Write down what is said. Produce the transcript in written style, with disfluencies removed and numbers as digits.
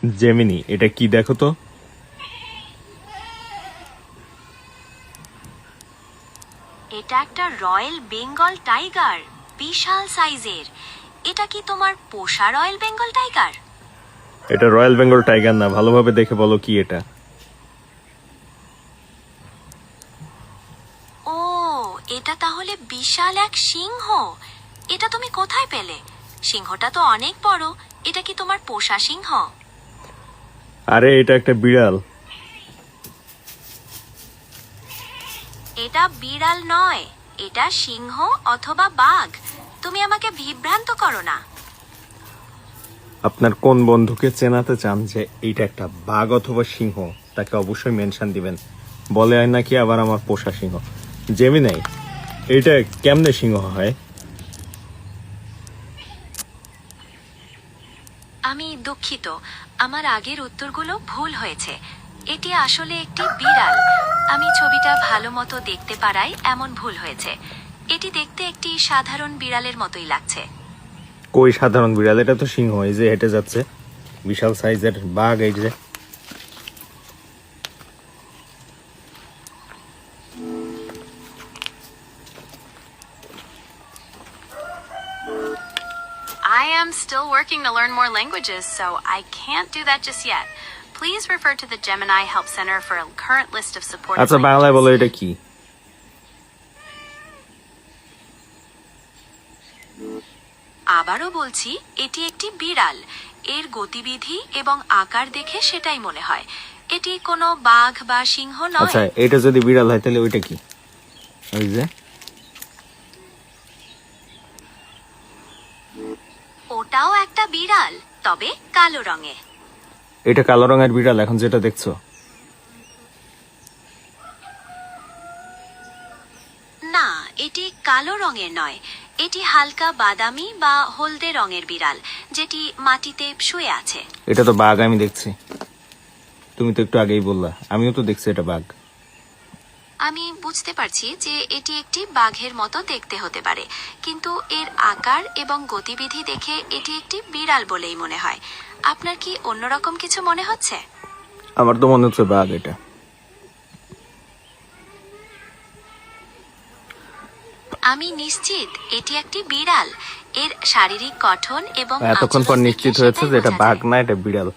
Gemini, এটা কি দেখো তো? এটা একটা রয়্যাল বেঙ্গল টাইগার, বিশাল সাইজের। এটা কি তোমার পোষা রয়্যাল বেঙ্গল টাইগার? এটা রয়্যাল বেঙ্গল টাইগার না, ভালোভাবে দেখে বলো কি এটা। ও, এটা তাহলে বিশাল এক সিংহ। এটা তুমি কোথায় পেলে? সিংহটা তো অনেক বড়। এটা কি তোমার পোষা সিংহ? আরে এটা একটা বিড়াল। এটা বিড়াল নয়, এটা সিংহ অথবা বাঘ। তুমি আমাকে বিভ্রান্ত করো না। আপনার কোন বন্ধুকে চেনাতে চান যে এইটা একটা বাঘ অথবা সিংহ, তাকে অবশ্যই মেনশন দিবেন। বলে হয় নাকি আবার আমার পোষা সিংহ। জেমিনাই, এটা কেমনে সিংহ হয়? আমি দুঃখিত, আমার আগের উত্তরগুলো ভুল হয়েছে। এটি আসলে একটি বিড়াল। আমি ছবিটা ভালো মতো দেখতে পারায় এমন ভুল হয়েছে। এটি দেখতে একটি সাধারণ বিড়ালের মতোই লাগছে। কই সাধারণ বিড়াল? এটা তো সিংহ, এই যে হেঁটে যাচ্ছে। বিশাল সাইজের বাঘ এই যে। I am still working to learn more languages, so I can't do that just yet. Please refer to the Gemini Help Center for a current list of supported আচ্ছা বাংলায় বলো এটা কি? আবারও বলছি, এটি একটি বিড়াল। এর গতিবিধি এবং আকার দেখে সেটাই মনে হয়। এটি কোনো বাঘ বা সিংহ নয়। আচ্ছা এটা যদি বিড়াল হয় তাহলে ওইটা কি? ওই যে ওটাও একটা বিড়াল, তবে কালো রঙে। এটা কালো রঙের বিড়াল এখন যেটা দেখছো? না, এটি কালো রঙের নয়। এটি হালকা বাদামি বা হলদে রঙের বিড়াল, যেটি মাটিতে শুয়ে আছে। এটা তো বাঘ আমি দেখছি। তুমি তো একটু আগেই বললা, আমিও তো দেখছি এটা বাঘ। আমি বুঝতে পারছি যে এটি একটি বাঘের মতো দেখতে হতে পারে, কিন্তু এর আকার এবং গতিবিধি দেখে এটি একটি বিড়াল বলেই মনে হয়। আপনার কি অন্যরকম কিছু মনে হচ্ছে? আমার তো মনে হচ্ছে বাঘ এটা। আমি নিশ্চিত এটি একটি বিড়াল। এর শারীরিক গঠন এবং এতক্ষণ পর আচরণ দেখে নিশ্চিত হয়েছে সেটাই যে এটা বোঝা বাঘ যায়। না, এটা বিড়াল।